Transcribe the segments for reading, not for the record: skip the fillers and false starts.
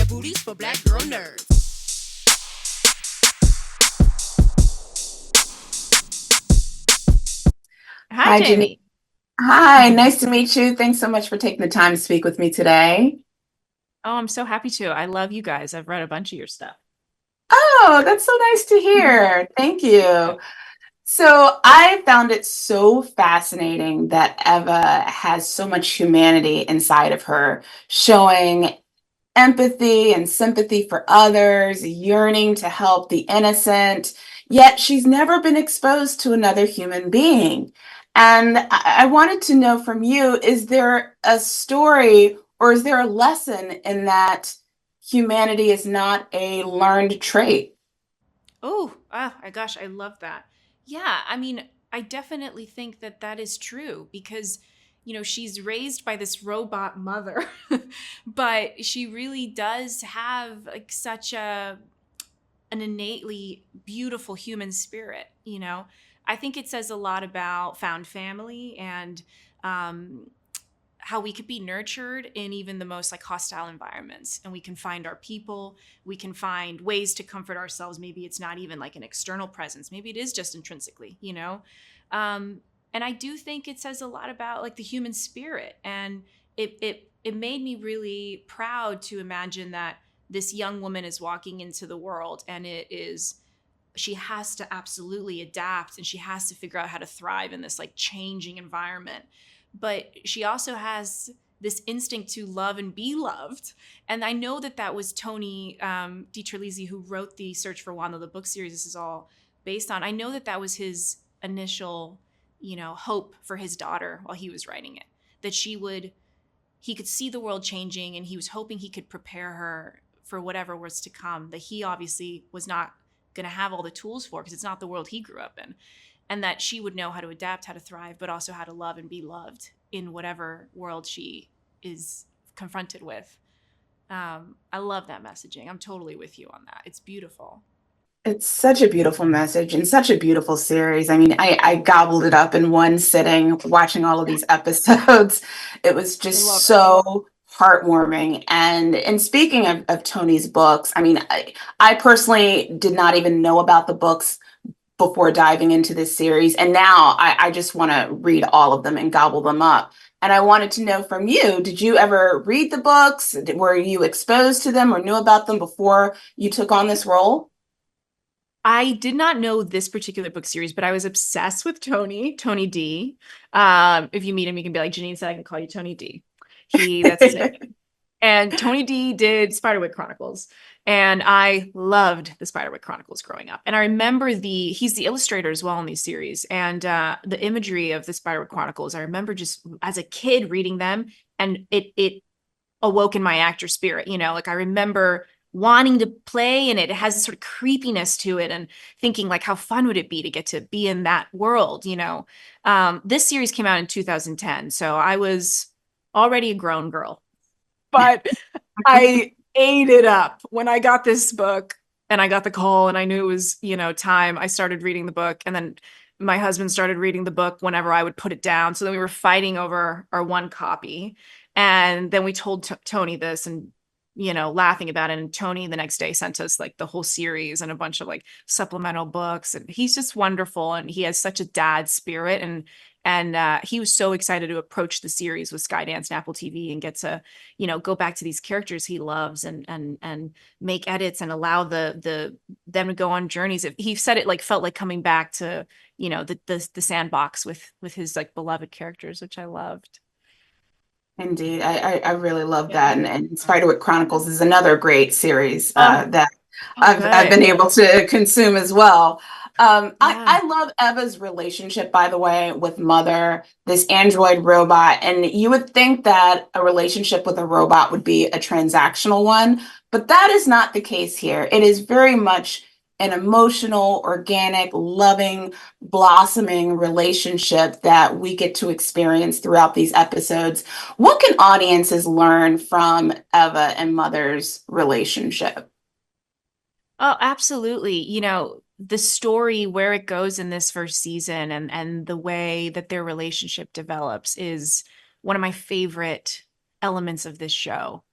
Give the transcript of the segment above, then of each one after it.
booties for black girl nerds. Hi, Hi, Jeanine. Jamie. Hi, nice to meet you. Thanks so much for taking the time to speak with me today. Oh, I'm so happy to. I love you guys. I've read a bunch of your stuff. Oh, that's so nice to hear. Thank you. So I found it so fascinating that Eva has so much humanity inside of her, showing empathy and sympathy for others, yearning to help the innocent, yet she's never been exposed to another human being. And I wanted to know from you, is there a story or is there a lesson in that humanity is not a learned trait? My gosh, I love that. Yeah, I mean, I definitely think that that is true because, she's raised by this robot mother, but she really does have like such an innately beautiful human spirit, I think it says a lot about found family and um, how we could be nurtured in even the most like hostile environments, and we can find our people. We can find ways to comfort ourselves. Maybe it's not even like an external presence, maybe it is just intrinsically, um, and I do think it says a lot about like the human spirit, and it made me really proud to imagine that this young woman is walking into the world, and she has to absolutely adapt, and she has to figure out how to thrive in this like changing environment. But she also has this instinct to love and be loved. And I know that that was Tony DiTerlizzi, who wrote the Search for WondLa, the book series this is all based on. I know that that was his initial, hope for his daughter while he was writing it, that he could see the world changing, and he was hoping he could prepare her for whatever was to come, that he obviously was not going to have all the tools for, because it's not the world he grew up in, and that she would know how to adapt, how to thrive, but also how to love and be loved in whatever world she is confronted with. I love that messaging. I'm totally with you on that. It's beautiful. It's such a beautiful message and such a beautiful series. I mean, I gobbled it up in one sitting, watching all of these episodes. It was I just love it. so heartwarming. And speaking of Tony's books, I mean, I personally did not even know about the books before diving into this series. And now I just want to read all of them and gobble them up. And I wanted to know from you, did you ever read the books? Were you exposed to them or knew about them before you took on this role? I did not know this particular book series, but I was obsessed with Tony D. If you meet him, you can be like, Jeanine said I can call you Tony D. That's his name. And Tony D did Spiderwick Chronicles. And I loved the Spiderwick Chronicles growing up. And I remember he's the illustrator as well in these series. And the imagery of the Spiderwick Chronicles, I remember just as a kid reading them, and it awoke in my actor spirit, like I remember wanting to play, and it has this sort of creepiness to it, and thinking like how fun would it be to get to be in that world. This series came out in 2010, so I was already a grown girl, but I ate it up when I got this book and I got the call and I knew it was, time. I started reading the book, and then my husband started reading the book whenever I would put it down. So then we were fighting over our one copy. And then we told Tony this, and laughing about it. And Tony the next day sent us like the whole series and a bunch of like supplemental books. And he's just wonderful, and he has such a dad spirit. And he was so excited to approach the series with Skydance and Apple TV and get to, go back to these characters he loves, and make edits and allow them to go on journeys. He said it like felt like coming back to, the sandbox with his like beloved characters, which I loved. Indeed, I really love Yeah. that, and Spiderwick Chronicles is another great series Oh, that oh, I've good. been able to consume as well. Yeah. I love Eva's relationship, by the way, with Muthr, this android robot, and you would think that a relationship with a robot would be a transactional one, but that is not the case here. It is very much an emotional, organic, loving, blossoming relationship that we get to experience throughout these episodes. What can audiences learn from Eva and Muthr's relationship? Oh, absolutely. The story where it goes in this first season, and the way that their relationship develops is one of my favorite elements of this show.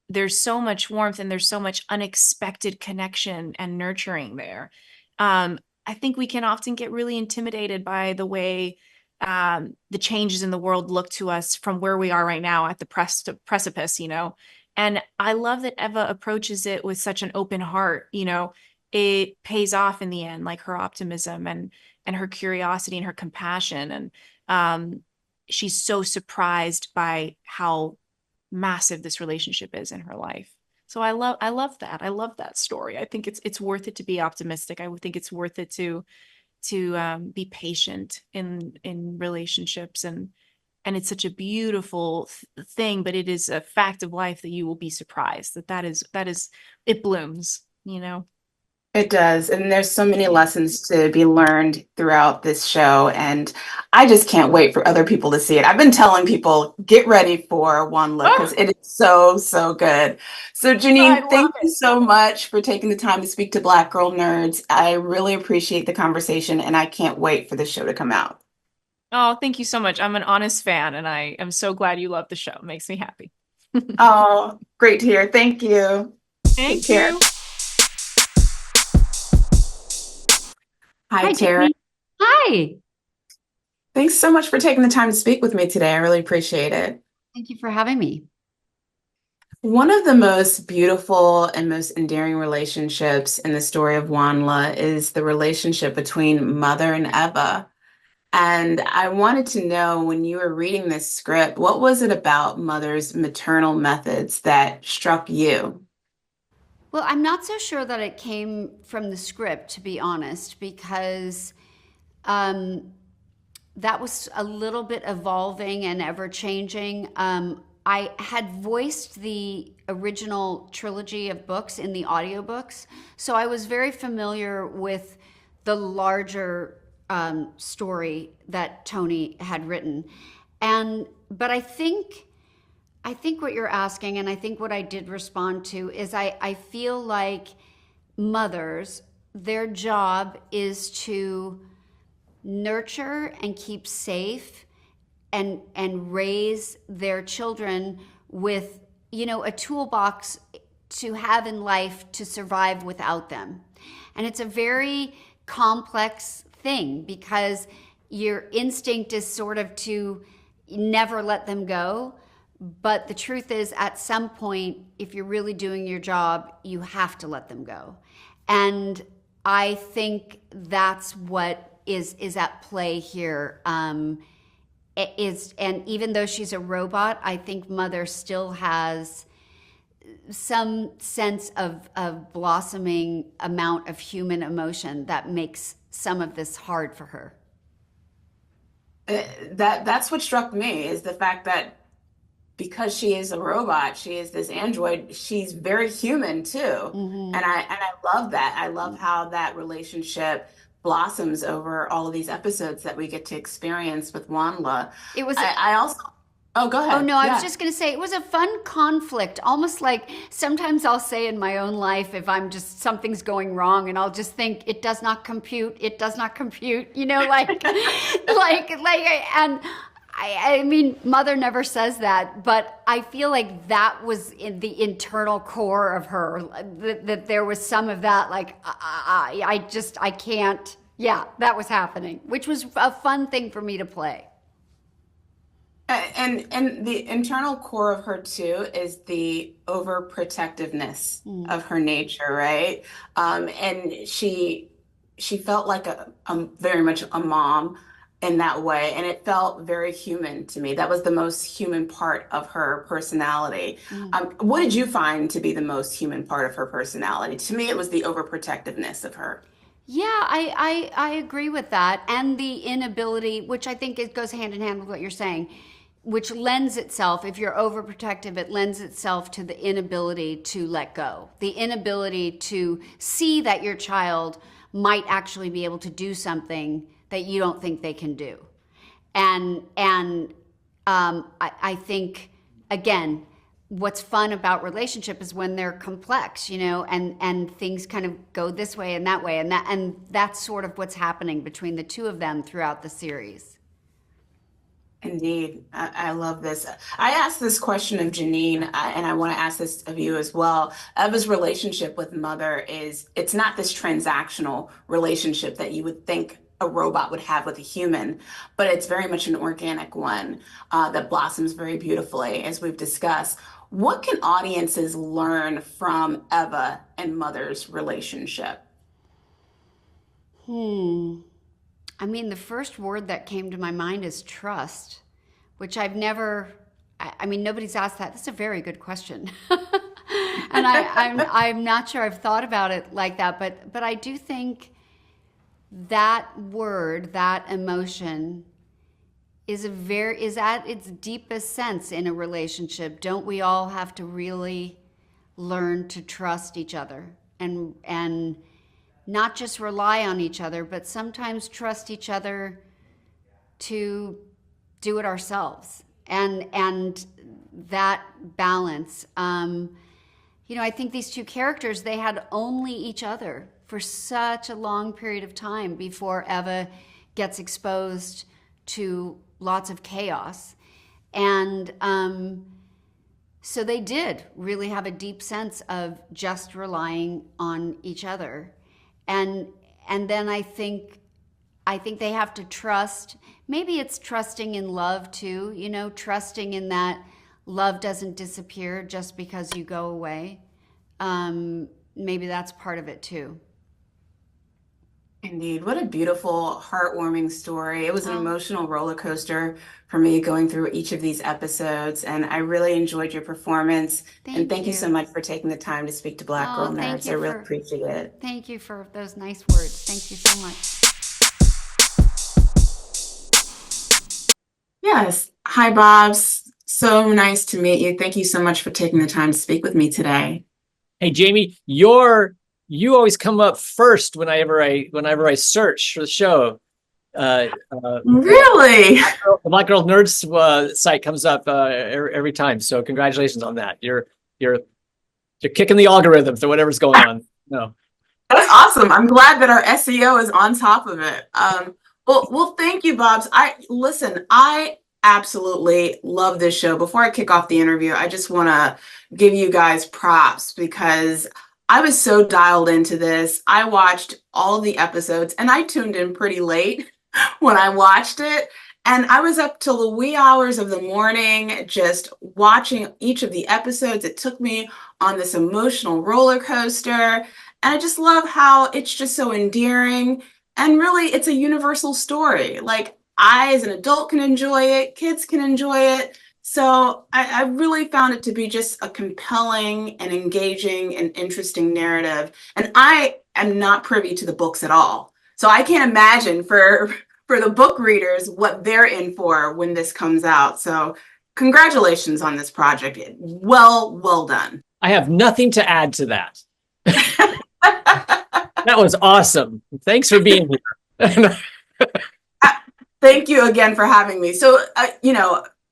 there's so much warmth and there's so much unexpected connection and nurturing there. I think we can often get really intimidated by the way the changes in the world look to us from where we are right now at the precipice, And I love that Eva approaches it with such an open heart. It pays off in the end, like her optimism and her curiosity and her compassion. And she's so surprised by how massive this relationship is in her life. So I love that. I love that story. I think it's worth it to be optimistic. I would think it's worth it to be patient in relationships, and it's such a beautiful thing, but it is a fact of life that you will be surprised that is it blooms. It does. And there's so many lessons to be learned throughout this show. And I just can't wait for other people to see it. I've been telling people, get ready for WondLa because it is so, so good. So, I Jeanine, love thank you so much for taking the time to speak to Black Girl Nerds. I really appreciate the conversation and I can't wait for the show to come out. Oh, thank you so much. I'm an honest fan, and I am so glad you love the show. It makes me happy. Oh, great to hear. Thank you. Take Thank care. you. Hi, Hi, Tara. Jeanine. Hi. Thanks so much for taking the time to speak with me today. I really appreciate it. Thank you for having me. One of the most beautiful and most endearing relationships in the story of WondLa is the relationship between Muthr and Eva. And I wanted to know, when you were reading this script, what was it about Muthr's maternal methods that struck you? Well, I'm not so sure that it came from the script, to be honest, because um, that was a little bit evolving and ever changing. I had voiced the original trilogy of books in the audiobooks, so I was very familiar with the larger story that Tony had written. But I think what you're asking, and I think what I did respond to, is I feel like mothers, their job is to nurture and keep safe and raise their children with, a toolbox to have in life to survive without them. And it's a very complex thing because your instinct is sort of to never let them go. But the truth is, at some point, if you're really doing your job, you have to let them go. And I think that's what is at play here. And even though she's a robot, I think Muthr still has some sense of blossoming amount of human emotion that makes some of this hard for her. That's what struck me, is the fact that because she is a robot, she is this android, she's very human too. Mm-hmm. And I love that. I love how that relationship blossoms over all of these episodes that we get to experience with WondLa. It was I also, oh, go ahead. Oh, no, I Yeah. was just going to say it was a fun conflict, almost like sometimes I'll say in my own life, if I'm just, something's going wrong, and I'll just think, it does not compute, and I mean, Muthr never says that, but I feel like that was in the internal core of her, that there was some of that, like, I can't, yeah, that was happening, which was a fun thing for me to play. And the internal core of her too is the overprotectiveness of her nature, right? And she felt like a very much a mom in that way, and it felt very human to me. That was the most human part of her personality. What did you find to be the most human part of her personality? To me, it was the overprotectiveness of her. Yeah, I agree with that. And the inability, which I think it goes hand in hand with what you're saying, which lends itself, if you're overprotective, it lends itself to the inability to let go, the inability to see that your child might actually be able to do something that you don't think they can do. I think, again, what's fun about relationship is when they're complex, and things kind of go this way and that way, and that's sort of what's happening between the two of them throughout the series. Indeed. I love this. I asked this question of Jeanine, and I want to ask this of you as well. Eva's relationship with Muthr it's not this transactional relationship that you would think a robot would have with a human, but it's very much an organic one that blossoms very beautifully, as we've discussed. What can audiences learn from Eva and Muthr's relationship? Hmm. I mean, the first word that came to my mind is trust, which I've never, I mean, nobody's asked that. That's a very good question. And I'm not sure I've thought about it like that, but I do think that word, that emotion is at its deepest sense in a relationship. Don't we all have to really learn to trust each other and not just rely on each other, but sometimes trust each other to do it ourselves, and that balance. I think these two characters, they had only each other for such a long period of time before Eva gets exposed to lots of chaos. And so they did really have a deep sense of just relying on each other. And then I think they have to trust. Maybe it's trusting in love too, trusting in that love doesn't disappear just because you go away. Maybe that's part of it too. Indeed. What a beautiful, heartwarming story. It was an Oh, emotional roller coaster for me going through each of these episodes, and I really enjoyed your performance. And thank thank you so you. much for taking the time to speak to Black Girl Oh, thank Nerds. I you really for appreciate it. thank you for those nice words. Thank you so much. Yes. Hi, Bobs. So nice to meet you. Thank you so much for taking the time to speak with me today. Hey, Jamie, you always come up first whenever I search for the show. Really? The Black Girl Nerds site comes up every time. So congratulations on that. You're kicking the algorithms or whatever's going on. No. That's awesome. I'm glad that our SEO is on top of it. Well, thank you, Bobs. I absolutely love this show. Before I kick off the interview, I just want to give you guys props because I was so dialed into this. I watched all of the episodes and I tuned in pretty late when I watched it. And I was up till the wee hours of the morning just watching each of the episodes. It took me on this emotional roller coaster. And I just love how it's just so endearing. And really, it's a universal story. Like, I, as an adult, can enjoy it, kids can enjoy it. So I really found it to be just a compelling and engaging and interesting narrative. And I am not privy to the books at all. So I can't imagine for the book readers what they're in for when this comes out. So congratulations on this project. Well done. I have nothing to add to that. That was awesome. Thanks for being here. Thank you again for having me. So,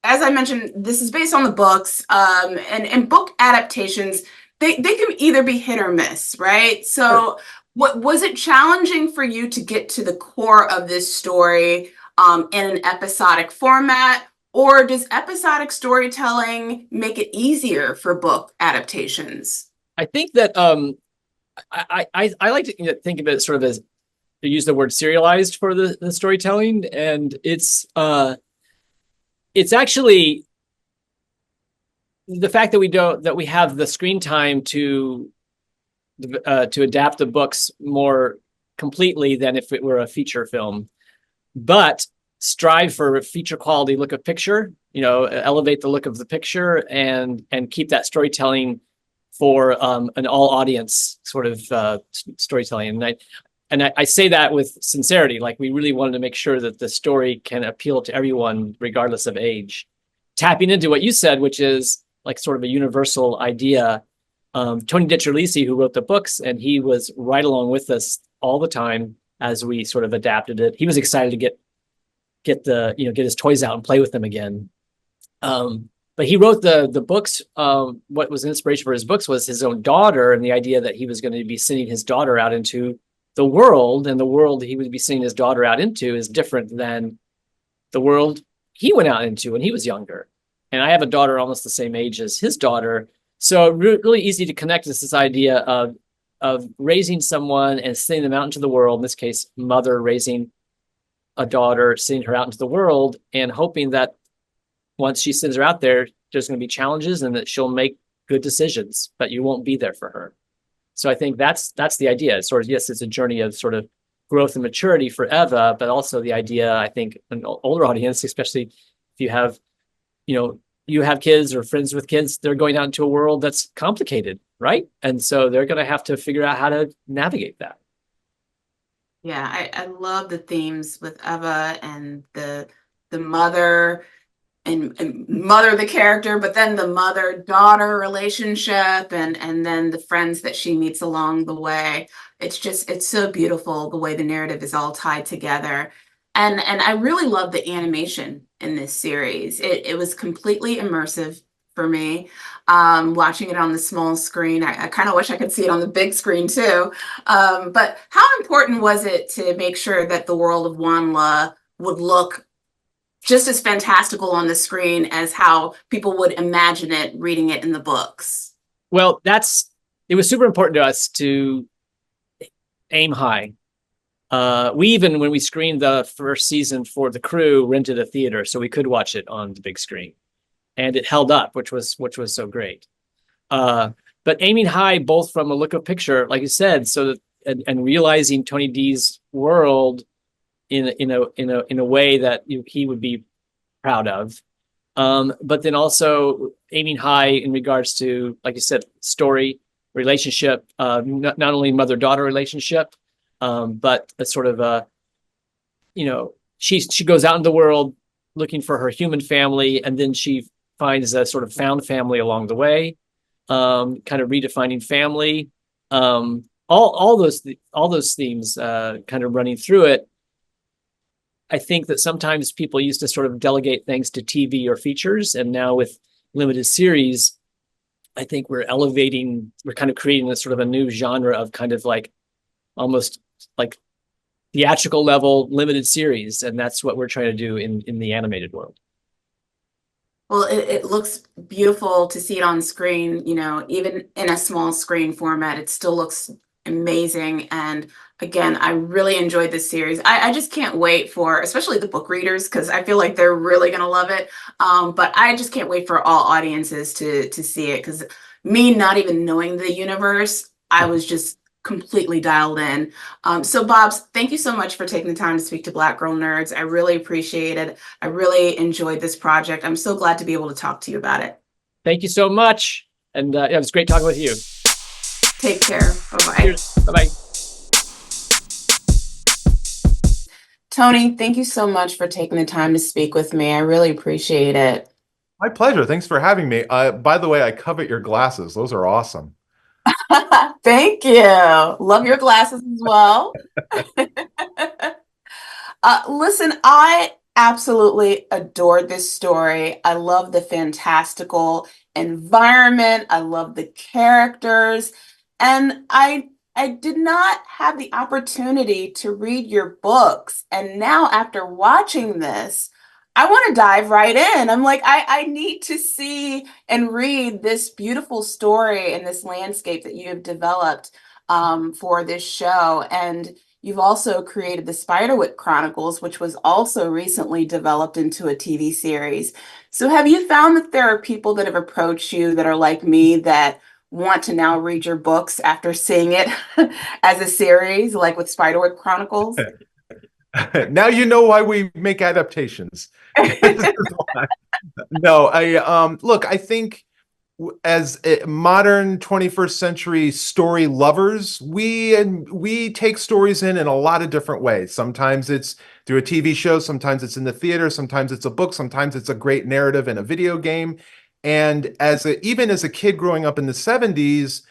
as I mentioned, this is based on the books, and book adaptations, they can either be hit or miss, right? Sure. So, what was it challenging for you to get to the core of this story in an episodic format, or does episodic storytelling make it easier for book adaptations? I think that I like to think of it sort of as to use the word serialized for the storytelling, and it's actually the fact that we have the screen time to adapt the books more completely than if it were a feature film, but strive for a feature quality look of picture, elevate the look of the picture and keep that storytelling for an all audience sort of storytelling. And I say that with sincerity, like we really wanted to make sure that the story can appeal to everyone, regardless of age. Tapping into what you said, which is like sort of a universal idea. Tony DiTerlizzi, who wrote the books, and he was right along with us all the time as we sort of adapted it. He was excited to get his toys out and play with them again. But he wrote the books. What was inspiration for his books was his own daughter, and the idea that he was going to be sending his daughter out into the world, and the world he would be sending his daughter out into is different than the world he went out into when he was younger. And I have a daughter almost the same age as his daughter. So really easy to connect this idea of raising someone and sending them out into the world, in this case, mother raising a daughter, sending her out into the world and hoping that once she sends her out there, there's going to be challenges and that she'll make good decisions, but you won't be there for her. So I think that's the idea. It's sort of, yes, it's a journey of sort of growth and maturity for Eva, but also the idea, I think, an older audience, especially if you have, you have kids or friends with kids, they're going out into a world that's complicated, right? And so they're going to have to figure out how to navigate that. Yeah, I love the themes with Eva and the mother and mother the character, but then the mother-daughter relationship and then the friends that she meets along the way. It's so beautiful the way the narrative is all tied together. And I really love the animation in this series. It was completely immersive for me. Watching it on the small screen, I kind of wish I could see it on the big screen too. But how important was it to make sure that the world of WondLa would look just as fantastical on the screen as how people would imagine it reading it in the books? Well, it was super important to us to aim high. We even, when we screened the first season for the crew, rented a theater so we could watch it on the big screen, and it held up, which was so great. But aiming high, both from a look of picture, like you said, so that and realizing Tony D's world in a way that he would be proud of, but then also aiming high in regards to, like you said, story, relationship, not only mother-daughter relationship, but a sort of she goes out in the world looking for her human family, and then she finds a sort of found family along the way, kind of redefining family, all those themes kind of running through it. I think that sometimes people used to sort of delegate things to TV or features, and now with limited series, I think we're kind of creating this sort of a new genre of kind of like almost like theatrical level limited series, and that's what we're trying to do in the animated world. Well, it looks beautiful to see it on screen, even in a small screen format, it still looks amazing. And again, I really enjoyed this series. I just can't wait for, especially the book readers, because I feel like they're really going to love it. But I just can't wait for all audiences to see it, because me not even knowing the universe, I was just completely dialed in. So Bobs, thank you so much for taking the time to speak to Black Girl Nerds. I really appreciate it. I really enjoyed this project. I'm so glad to be able to talk to you about it. Thank you so much. And it was great talking with you. Take care. Bye-bye. Cheers. Bye-bye. Tony, thank you so much for taking the time to speak with me. I really appreciate it. My pleasure. Thanks for having me. By the way, I covet your glasses. Those are awesome. Thank you. Love your glasses as well. Listen, I absolutely adored this story. I love the fantastical environment. I love the characters. And I did not have the opportunity to read your books. And now after watching this, I want to dive right in. I'm like, I need to see and read this beautiful story and this landscape that you have developed for this show. And you've also created the Spiderwick Chronicles, which was also recently developed into a TV series. So have you found that there are people that have approached you that are like me, that want to now read your books after seeing it as a series, like with Spiderwick Chronicles? Now you know why we make adaptations. No, look, I think as modern 21st century story lovers, we take stories in a lot of different ways. Sometimes it's through a TV show, sometimes it's in the theater, sometimes it's a book, sometimes it's a great narrative in a video game. And even as a kid growing up in the 70s,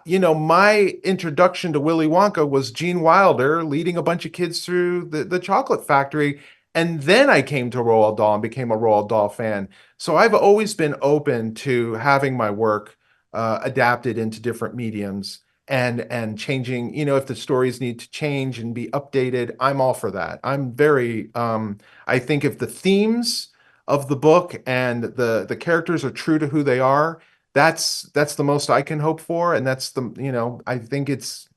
my introduction to Willy Wonka was Gene Wilder leading a bunch of kids through the chocolate factory. And then I came to Roald Dahl and became a Roald Dahl fan. So I've always been open to having my work adapted into different mediums and changing, if the stories need to change and be updated, I'm all for that. I'm very, I think if the themes of the book and the characters are true to who they are, that's the most I can hope for. And that's I think it's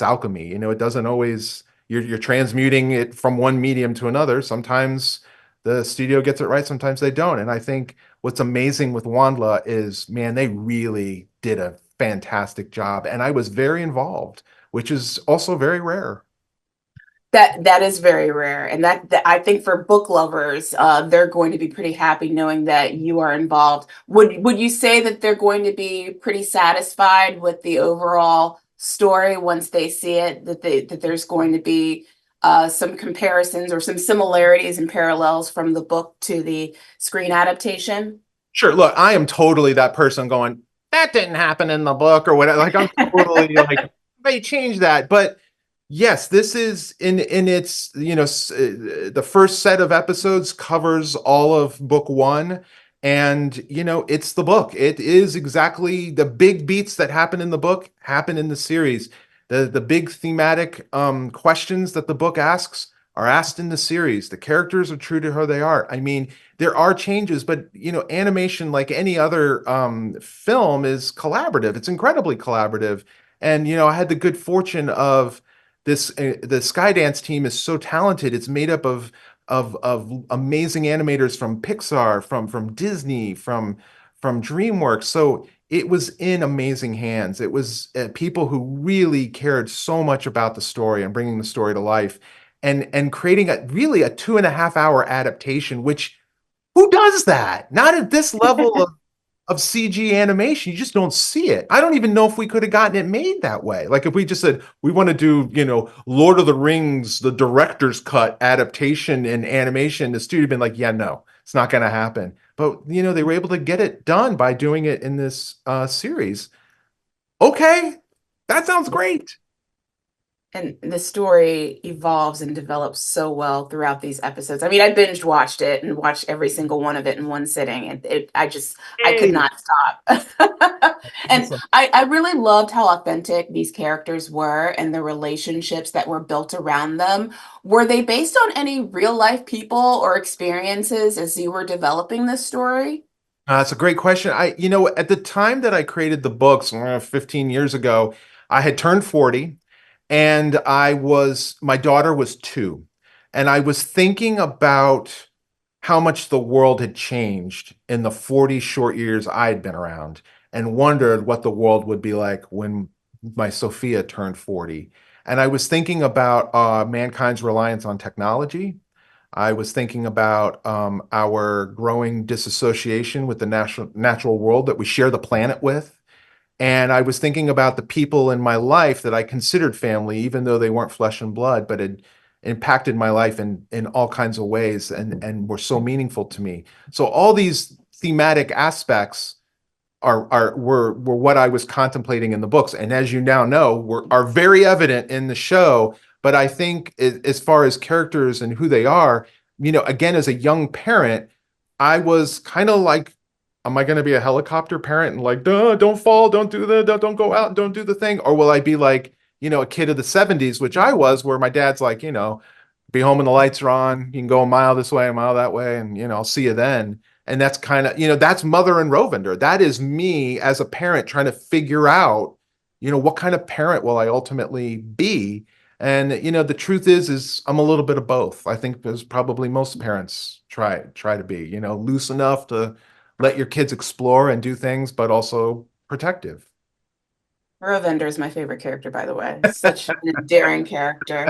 alchemy. It doesn't always, you're transmuting it from one medium to another. Sometimes the studio gets it right, sometimes they don't. And I think what's amazing with WondLa is, man, they really did a fantastic job. And I was very involved, which is also very rare. That is very rare, and that I think for book lovers, they're going to be pretty happy knowing that you are involved. Would you say that they're going to be pretty satisfied with the overall story once they see it? That there's going to be some comparisons or some similarities and parallels from the book to the screen adaptation? Sure. Look, I am totally that person going, that didn't happen in the book or whatever. Like, I'm totally like, they changed that. But yes, this is in its, the first set of episodes covers all of book one. And, it's the book. It is exactly the big beats that happen in the book happen in the series. The big thematic questions that the book asks are asked in the series. The characters are true to who they are. I mean, there are changes, but animation, like any other film, is collaborative. It's incredibly collaborative. And I had the good fortune of this. The Skydance team is so talented. It's made up of amazing animators from Pixar, from Disney, from DreamWorks. So it was in amazing hands. It was people who really cared so much about the story and bringing the story to life, and creating a 2.5 hour adaptation. Which, who does that? Not at this level of CG animation. You just don't see it. I don't even know if we could have gotten it made that way. Like, if we just said we want to do, Lord of the Rings, the director's cut adaptation in animation, the studio had been like, yeah, no, it's not going to happen. But they were able to get it done by doing it in this series. Okay, that sounds great. And the story evolves and develops so well throughout these episodes. I mean, I binge watched it and watched every single one of it in one sitting. And I could not stop. And Awesome. I really loved how authentic these characters were and the relationships that were built around them. Were they based on any real life people or experiences as you were developing this story? That's a great question. At the time that I created the books, 15 years ago, I had turned 40. And my daughter was 2. And I was thinking about how much the world had changed in the 40 short years I'd been around, and wondered what the world would be like when my Sophia turned 40. And I was thinking about mankind's reliance on technology. I was thinking about our growing disassociation with the natural world that we share the planet with. And I was thinking about the people in my life that I considered family, even though they weren't flesh and blood, but had impacted my life in all kinds of ways and were so meaningful to me. So all these thematic aspects were what I was contemplating in the books. And as you now know, are very evident in the show. But I think as far as characters and who they are, again, as a young parent, I was kind of like, am I going to be a helicopter parent and like, duh, don't fall, don't go out, don't do the thing? Or will I be like, a kid of the 70s, which I was, where my dad's like, be home when the lights are on, you can go a mile this way, a mile that way, and, I'll see you then. And that's kind of, that's Muthr and Rovender. That is me as a parent trying to figure out, what kind of parent will I ultimately be? And, the truth is I'm a little bit of both. I think as probably most parents try to be, loose enough to let your kids explore and do things, but also protective. Rovender is my favorite character, by the way. Such an endearing character.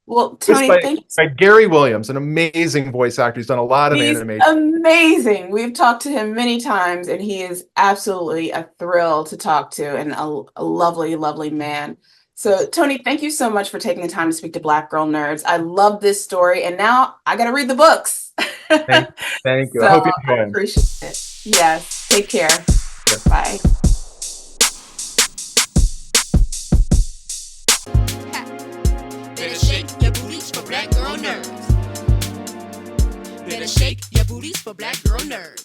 Well, Tony, thank you. By Gary Williams, an amazing voice actor. He's done a lot of animation. Amazing. We've talked to him many times, and he is absolutely a thrill to talk to, and a lovely, lovely man. So, Tony, thank you so much for taking the time to speak to Black Girl Nerds. I love this story, and now I got to read the books. Thank you. So, I hope you enjoy I it. appreciate it. Yes. Take care. Yeah. Bye. Better shake your booties for Black Girl Nerds. Better shake your booties for Black Girl Nerds.